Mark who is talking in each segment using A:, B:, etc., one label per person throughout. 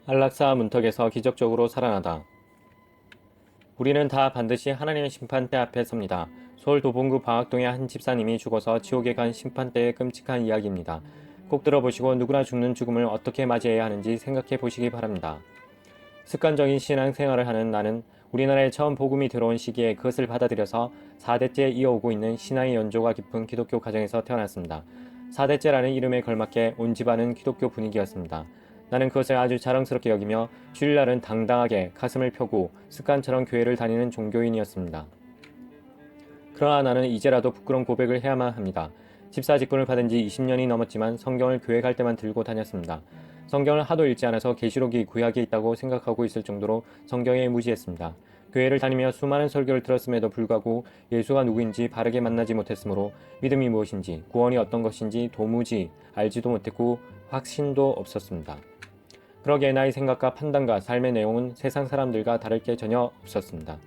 A: 안락사 문턱에서 기적적으로 살아나다. 우리는 다 반드시 하나님의 심판대 앞에 섭니다. 서울 도봉구 방학동의 한 집사님이 죽어서 지옥에 간 심판대의 끔찍한 이야기입니다. 꼭 들어보시고 누구나 죽는 죽음을 어떻게 맞이해야 하는지 생각해 보시기 바랍니다. 습관적인 신앙생활을 하는 나는 우리나라에 처음 복음이 들어온 시기에 그것을 받아들여서 4대째 이어오고 있는 신앙의 연조가 깊은 기독교 가정에서 태어났습니다. 4대째라는 이름에 걸맞게 온 집안은 기독교 분위기였습니다. 나는 그것을 아주 자랑스럽게 여기며 주일날은 당당하게 가슴을 펴고 습관처럼 교회를 다니는 종교인이었습니다. 그러나 나는 이제라도 부끄러운 고백을 해야만 합니다. 집사 직분을 받은 지 20년이 넘었지만 성경을 교회 갈 때만 들고 다녔습니다. 성경을 하도 읽지 않아서 계시록이 구약에 있다고 생각하고 있을 정도로 성경에 무지했습니다. 교회를 다니며 수많은 설교를 들었음에도 불구하고 예수가 누구인지 바르게 만나지 못했으므로 믿음이 무엇인지 구원이 어떤 것인지 도무지 알지도 못했고 확신도 없었습니다. 그러기에 나의 생각과 판단과 삶의 내용은 세상 사람들과 다를 게 전혀 없었습니다.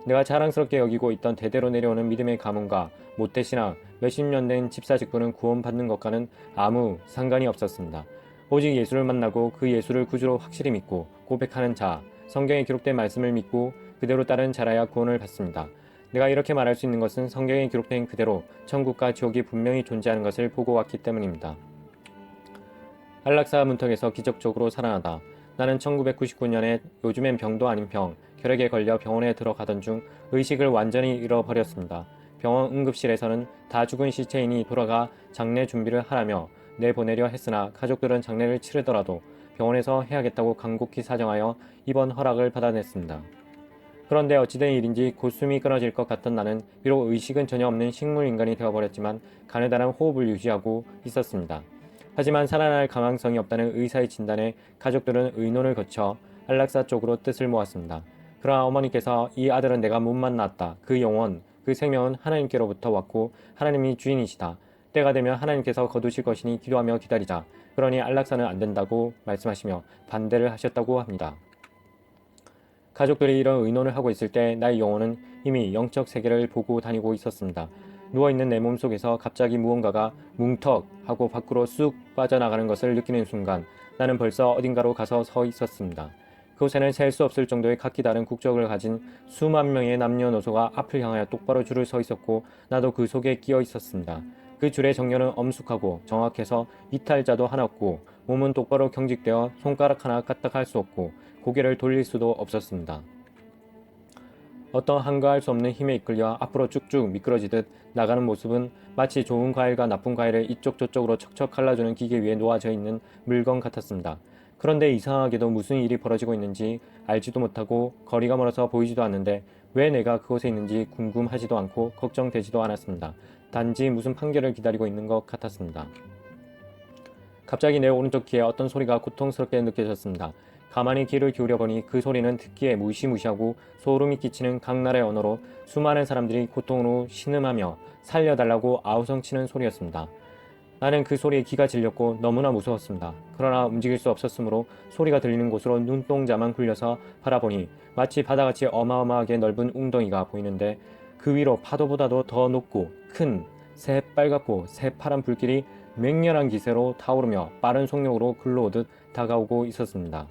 A: 내가 자랑스럽게 여기고 있던 대대로 내려오는 믿음의 가문과 모태신앙, 몇십 년 된 집사 직분은 구원받는 것과는 아무 상관이 없었습니다. 오직 예수를 만나고 그 예수를 구주로 확실히 믿고 고백하는 자, 성경에 기록된 말씀을 믿고 그대로 따른 자라야 구원을 받습니다. 내가 이렇게 말할 수 있는 것은 성경에 기록된 그대로 천국과 지옥이 분명히 존재하는 것을 보고 왔기 때문입니다. 안락사 문턱에서 기적적으로 살아나다. 나는 1999년에 요즘엔 병도 아닌 병, 혈액에 걸려 병원에 들어가던 중 의식을 완전히 잃어버렸습니다. 병원 응급실에서는 다 죽은 시체이니 돌아가 장례 준비를 하라며 내보내려 했으나 가족들은 장례를 치르더라도 병원에서 해야겠다고 간곡히 사정하여 입원 허락을 받아냈습니다. 그런데 어찌된 일인지 곧 숨이 끊어질 것 같던 나는 비록 의식은 전혀 없는 식물인간이 되어버렸지만 가느다란 호흡을 유지하고 있었습니다. 하지만 살아날 가망성이 없다는 의사의 진단에 가족들은 의논을 거쳐 안락사 쪽으로 뜻을 모았습니다. 그러나 어머니께서 이 아들은 내가 못 만났다. 그 영혼, 그 생명은 하나님께로부터 왔고 하나님이 주인이시다. 때가 되면 하나님께서 거두실 것이니 기도하며 기다리자. 그러니 안락사는 안 된다고 말씀하시며 반대를 하셨다고 합니다. 가족들이 이런 의논을 하고 있을 때 나의 영혼은 이미 영적 세계를 보고 다니고 있었습니다. 누워있는 내 몸속에서 갑자기 무언가가 뭉턱 하고 밖으로 쑥 빠져나가는 것을 느끼는 순간 나는 벌써 어딘가로 가서 서 있었습니다. 그곳에는 셀 수 없을 정도의 각기 다른 국적을 가진 수만 명의 남녀노소가 앞을 향하여 똑바로 줄을 서 있었고 나도 그 속에 끼어 있었습니다. 그 줄의 정렬은 엄숙하고 정확해서 이탈자도 하나 없고 몸은 똑바로 경직되어 손가락 하나 까딱할 수 없고 고개를 돌릴 수도 없었습니다. 어떤 한가할 수 없는 힘에 이끌려 앞으로 쭉쭉 미끄러지듯 나가는 모습은 마치 좋은 과일과 나쁜 과일을 이쪽 저쪽으로 척척 갈라주는 기계 위에 놓아져 있는 물건 같았습니다. 그런데 이상하게도 무슨 일이 벌어지고 있는지 알지도 못하고 거리가 멀어서 보이지도 않는데 왜 내가 그곳에 있는지 궁금하지도 않고 걱정되지도 않았습니다. 단지 무슨 판결을 기다리고 있는 것 같았습니다. 갑자기 내 오른쪽 귀에 어떤 소리가 고통스럽게 느껴졌습니다. 가만히 귀를 기울여보니 그 소리는 듣기에 무시무시하고 소름이 끼치는 강나라의 언어로 수많은 사람들이 고통으로 신음하며 살려달라고 아우성치는 소리였습니다. 나는 그 소리에 귀가 질렸고 너무나 무서웠습니다. 그러나 움직일 수 없었으므로 소리가 들리는 곳으로 눈동자만 굴려서 바라보니 마치 바다같이 어마어마하게 넓은 웅덩이가 보이는데 그 위로 파도보다도 더 높고 큰 새빨갛고 새파란 불길이 맹렬한 기세로 타오르며 빠른 속력으로 글러오듯 다가오고 있었습니다.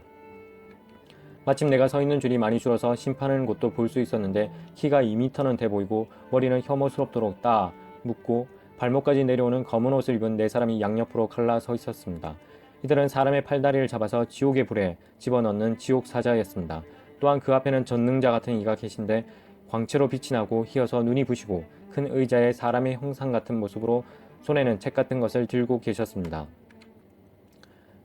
A: 마침 내가 서 있는 줄이 많이 줄어서 심판하는 곳도 볼 수 있었는데 키가 2m는 돼 보이고 머리는 혐오스럽도록 따 묶고 발목까지 내려오는 검은 옷을 입은 네 사람이 양옆으로 갈라 서 있었습니다. 이들은 사람의 팔다리를 잡아서 지옥의 불에 집어넣는 지옥 사자였습니다. 또한 그 앞에는 전능자 같은 이가 계신데 광채로 빛이 나고 희어서 눈이 부시고 큰 의자에 사람의 형상 같은 모습으로 손에는 책 같은 것을 들고 계셨습니다.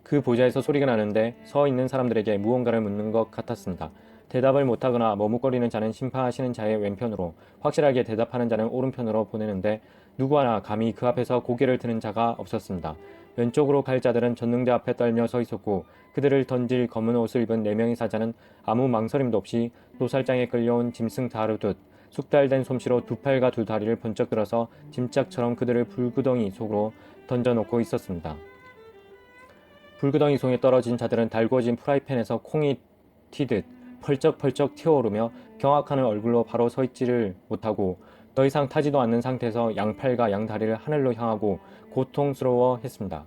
A: 그 보좌에서 소리가 나는데 서 있는 사람들에게 무언가를 묻는 것 같았습니다. 대답을 못하거나 머뭇거리는 자는 심판하시는 자의 왼편으로, 확실하게 대답하는 자는 오른편으로 보내는데 누구 하나 감히 그 앞에서 고개를 드는 자가 없었습니다. 왼쪽으로 갈 자들은 전능자 앞에 떨며 서 있었고 그들을 던질 검은 옷을 입은 네 명의 사자는 아무 망설임도 없이 노살장에 끌려온 짐승 다루듯 숙달된 솜씨로 두 팔과 두 다리를 번쩍 들어서 짐짝처럼 그들을 불구덩이 속으로 던져놓고 있었습니다. 불구덩이 속에 떨어진 자들은 달구어진 프라이팬에서 콩이 튀듯 펄쩍펄쩍 튀어오르며 경악하는 얼굴로 바로 서 있지를 못하고 더 이상 타지도 않는 상태에서 양팔과 양다리를 하늘로 향하고 고통스러워 했습니다.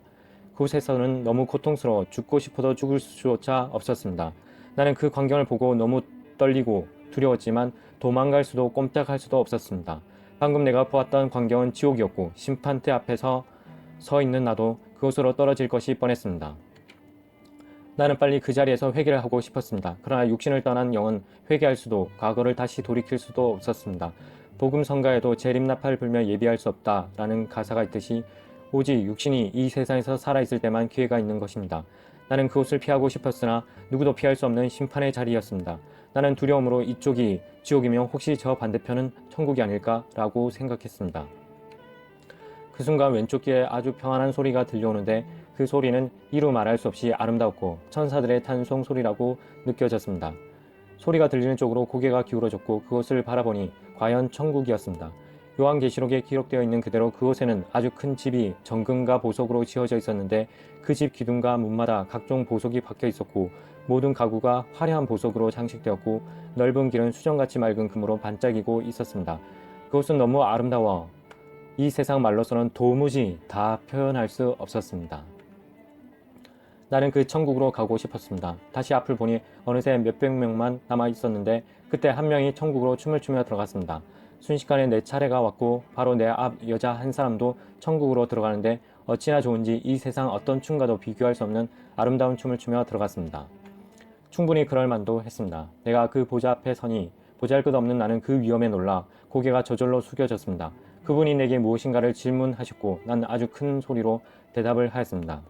A: 그곳에서는 너무 고통스러워 죽고 싶어도 죽을 수조차 없었습니다. 나는 그 광경을 보고 너무 떨리고 두려웠지만 도망갈 수도 꼼짝할 수도 없었습니다. 방금 내가 보았던 광경은 지옥이었고 심판대 앞에서 서 있는 나도 그곳으로 떨어질 것이 뻔했습니다. 나는 빨리 그 자리에서 회개를 하고 싶었습니다. 그러나 육신을 떠난 영은 회개할 수도 과거를 다시 돌이킬 수도 없었습니다. 복음 성가에도 재림나팔 불며 예비할 수 없다라는 가사가 있듯이 오직 육신이 이 세상에서 살아있을 때만 기회가 있는 것입니다. 나는 그곳을 피하고 싶었으나 누구도 피할 수 없는 심판의 자리였습니다. 나는 두려움으로 이쪽이 지옥이며 혹시 저 반대편은 천국이 아닐까라고 생각했습니다. 그 순간 왼쪽 귀에 아주 평안한 소리가 들려오는데 그 소리는 이루 말할 수 없이 아름답고 천사들의 탄송 소리라고 느껴졌습니다. 소리가 들리는 쪽으로 고개가 기울어졌고 그것을 바라보니 과연 천국이었습니다. 요한계시록에 기록되어 있는 그대로 그곳에는 아주 큰 집이 정금과 보석으로 지어져 있었는데 그 집 기둥과 문마다 각종 보석이 박혀 있었고 모든 가구가 화려한 보석으로 장식되었고 넓은 길은 수정같이 맑은 금으로 반짝이고 있었습니다. 그곳은 너무 아름다워 이 세상 말로서는 도무지 다 표현할 수 없었습니다. 나는 그 천국으로 가고 싶었습니다. 다시 앞을 보니 어느새 몇백 명만 남아 있었는데 그때 한 명이 천국으로 춤을 추며 들어갔습니다. 순식간에 내 차례가 왔고 바로 내 앞 여자 한 사람도 천국으로 들어가는데 어찌나 좋은지 이 세상 어떤 춤과도 비교할 수 없는 아름다운 춤을 추며 들어갔습니다. 충분히 그럴 만도 했습니다. 내가 그 보좌 앞에 서니 보잘것없는 나는 그 위험에 놀라 고개가 저절로 숙여졌습니다. 그분이 내게 무엇인가를 질문하셨고 난 아주 큰 소리로 대답을 하였습니다.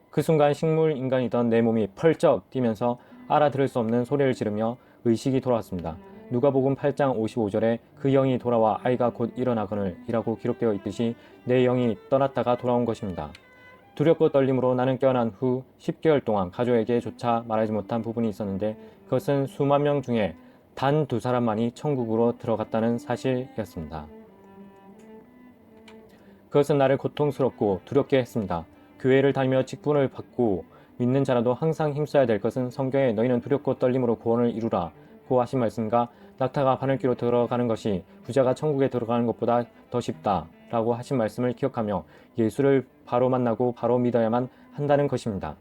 A: 그 순간 식물 인간이던 내 몸이 펄쩍 뛰면서 알아들을 수 없는 소리를 지르며 의식이 돌아왔습니다. 누가복음 8장 55절에 그 영이 돌아와 아이가 곧 일어나거늘 이라고 기록되어 있듯이 내 영이 떠났다가 돌아온 것입니다. 두렵고 떨림으로 나는 깨어난 후 10개월 동안 가족에게조차 말하지 못한 부분이 있었는데 그것은 수만 명 중에 단 2사람만이 천국으로 들어갔다는 사실이었습니다. 그것은 나를 고통스럽고 두렵게 했습니다. 교회를 다니며 직분을 받고 믿는 자라도 항상 힘써야 될 것은 성경에 너희는 두렵고 떨림으로 구원을 이루라 고 하신 말씀과 낙타가 바늘귀로 들어가는 것이 부자가 천국에 들어가는 것보다 더 쉽다 라고 하신 말씀을 기억하며 예수를 바로 만나고 바로 믿어야만 한다는 것입니다.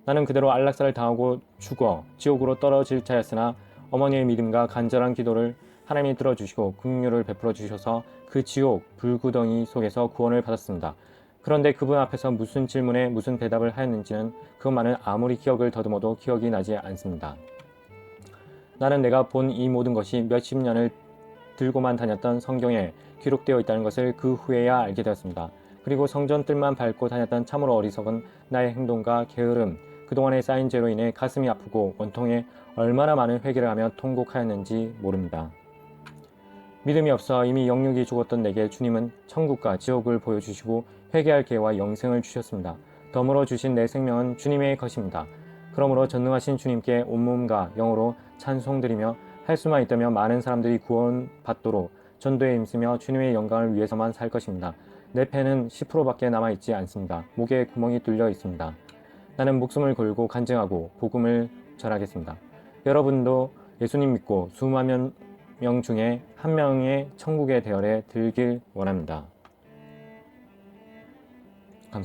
A: 나는 그대로 안락사를 당하고 죽어 지옥으로 떨어질 자였으나 어머니의 믿음과 간절한 기도를 하나님이 들어주시고 긍휼을 베풀어 주셔서 그 지옥 불구덩이 속에서 구원을 받았습니다. 그런데 그분 앞에서 무슨 질문에 무슨 대답을 하였는지는 그것만은 아무리 기억을 더듬어도 기억이 나지 않습니다. 나는 내가 본 이 모든 것이 몇십 년을 들고만 다녔던 성경에 기록되어 있다는 것을 그 후에야 알게 되었습니다. 그리고 성전 뜰만 밟고 다녔던 참으로 어리석은 나의 행동과 게으름, 그동안에 쌓인 죄로 인해 가슴이 아프고 원통해 얼마나 많은 회개를 하며 통곡하였는지 모릅니다. 믿음이 없어 이미 영육이 죽었던 내게 주님은 천국과 지옥을 보여주시고 회개할 기회와 영생을 주셨습니다. 덤으로 주신 내 생명은 주님의 것입니다. 그러므로 전능하신 주님께 온몸과 영으로 찬송드리며 할 수만 있다면 많은 사람들이 구원받도록 전도에 힘쓰며 주님의 영광을 위해서만 살 것입니다. 내 폐는 10%밖에 남아있지 않습니다. 목에 구멍이 뚫려 있습니다. 나는 목숨을 걸고 간증하고 복음을 전하겠습니다. 여러분도 예수님 믿고 수만 명 중에 한 명의 천국의 대열에 들길 원합니다.